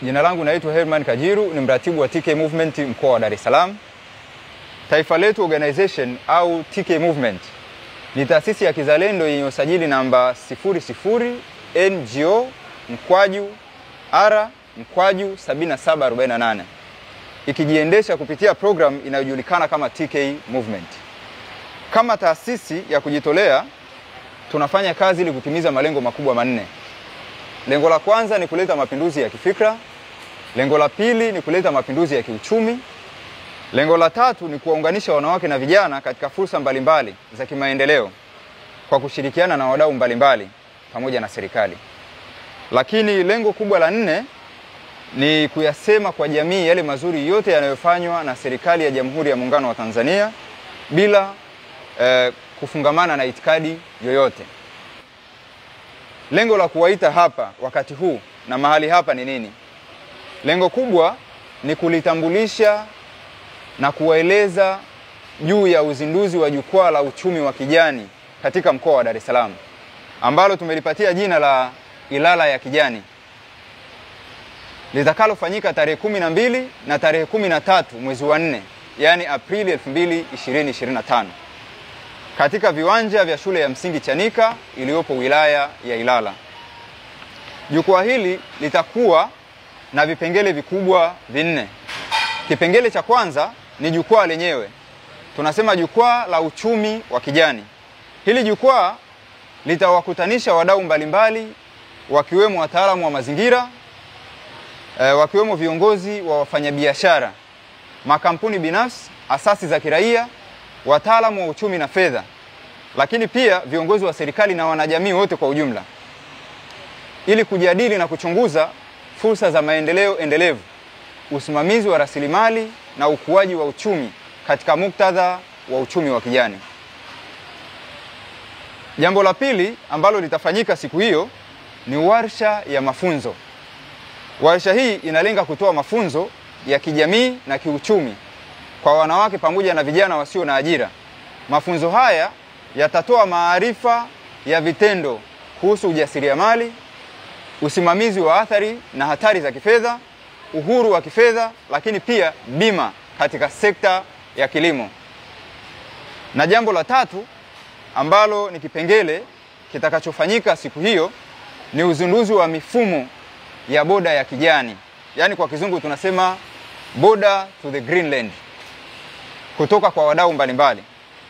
Jina langu naitwa Herman Kajiru, ni mratibu wa TK Movement mkoa wa Dar es Salaam. Taifa Letu Organization au TK Movement ni taasisi ya kizalendo yenye usajili namba 00 NGO/R/7748, ikijiendesha kupitia program inayojulikana kama TK Movement. Kama taasisi ya kujitolea, tunafanya kazi ili kutimiza malengo makubwa manne. Lengo la kwanza ni kuleta mapinduzi ya kifikra. Lengo la pili ni kuleta mapinduzi ya kiuchumi. Lengo la tatu ni kuwaunganisha wanawake na vijana katika fursa mbalimbali za kimaendeleo kwa kushirikiana na wadau mbalimbali pamoja na serikali. Lakini lengo kubwa la nne ni kuyasema kwa jamii yale mazuri yote yanayofanywa na serikali ya Jamhuri ya Muungano wa Tanzania bila kufungamana na itikadi yoyote. Lengo la kuwaita hapa wakati huu na mahali hapa ni nini? Lengo kubwa ni kulitambulisha na kuwaeleza juu ya uzinduzi wa jukwaa la uchumi wa kijani katika mkoa wa Dar es Salaam, ambalo tumelipatia jina la Ilala ya Kijani, litakalofanyika tarehe 12 na tarehe 13 mwezi wa 4, yani Aprili 2025, katika viwanja vya shule ya msingi Chanika iliyopo wilaya ya Ilala. Jukwaa hili litakuwa na vipengele vikubwa vinne. Kipengele cha kwanza ni jukwaa lenyewe. Tunasema jukwaa la uchumi wa kijani. Hili jukwaa litawakutanisha wadau mbalimbali, wakiwemo wataalamu wa mazingira, wakiwemo viongozi wa wafanyabiashara, makampuni binafsi, asasi za kiraia, wataalamu wa uchumi na fedha, lakini pia viongozi wa serikali na wanajamii wote kwa ujumla, ili kujadili na kuchunguza fursa za maendeleo endelevu, usimamizi wa rasilimali na ukuaji wa uchumi katika muktadha wa uchumi wa kijani. Jambo la pili ambalo litafanyika siku hiyo ni warsha ya mafunzo. Warsha hii inalenga kutoa mafunzo ya kijamii na kiuchumi kwa wanawake pamoja na vijana wasio na ajira. Mafunzo haya yatatoa maarifa ya vitendo kuhusu ujasiriamali, usimamizi wa athari na hatari za kifedha, uhuru wa kifedha, lakini pia bima katika sekta ya kilimo. Na jambo la tatu ambalo ni kipengele kitakachofanyika siku hiyo ni uzinduzi wa mifumo ya boda ya kijani, yani kwa kizungu tunasema border to the greenland, kutoka kwa wadau mbalimbali.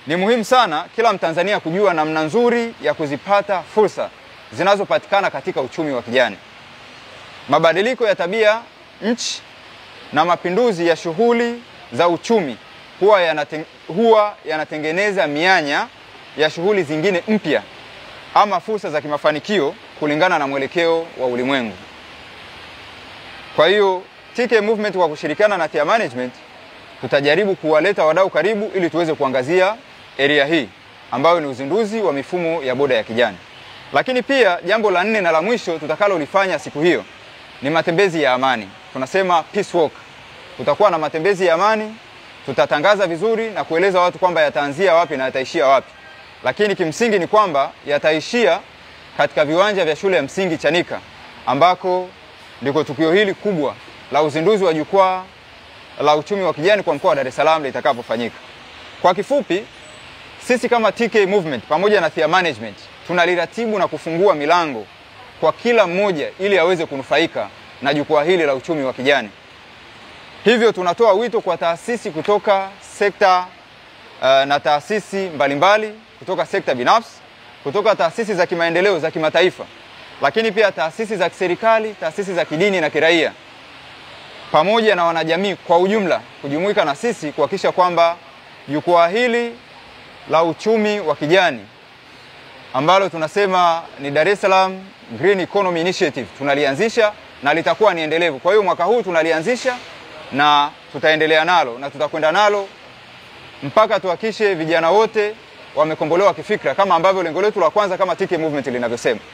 Ni muhimu sana kila Mtanzania kujua namna nzuri ya kuzipata fursa zinazopatikana katika uchumi wa kijani. Mabadiliko ya tabia nchi na mapinduzi ya shughuli za uchumi huwa yanatengeneza mianya ya shughuli zingine mpya ama fursa za kimafanikio kulingana na mwelekeo wa ulimwengu. Kwa hiyo TK Movement kwa kushirikiana na TIA Management tutajaribu kuwaleta wadau karibu ili tuweze kuangazia area hii ambayo ni uzinduzi wa mifumo ya boda ya kijani. Lakini pia jambo la 4 na la mwisho tutakalolifanya siku hiyo ni matembezi ya amani. Tunasema peace walk. Tutakuwa na matembezi ya amani, tutatangaza vizuri na kueleza watu kwamba yataanzia wapi na yataishia wapi. Lakini kimsingi ni kwamba yataishia katika viwanja vya shule ya msingi Chanika, ambako ndiko tukio hili kubwa la uzinduzi wa jukwaa la uchumi wa kijani kwa mkoa wa Dar es Salaam litakapofanyika. Kwa kifupi, sisi kama TK Movement pamoja na TIA Management tunaliratibu na kufungua milango kwa kila mmoja ili aweze kunufaika na jukwaa hili la uchumi wa kijani. Hivyo tunatoa wito kwa taasisi kutoka sekta na taasisi mbalimbali, kutoka sekta binafsi, kutoka taasisi za kimaendeleo za kimataifa, lakini pia taasisi za kiserikali, taasisi za kidini na kiraia, pamoja na wanajamii kwa ujumla kujumuika na sisi kuhakikisha kwamba jukwaa hili la uchumi wa kijani ambalo tunasema ni Dar es Salaam Green Economy Initiative tunalianzisha na litakuwa ni endelevu. Kwa hiyo mwaka huu tunalianzisha na tutaendelea nalo na tutakwenda nalo mpaka tuhakikishe vijana wote wamekombolewa kifikra, kama ambavyo lengo letu la kwanza kama TK Movement linavyosema.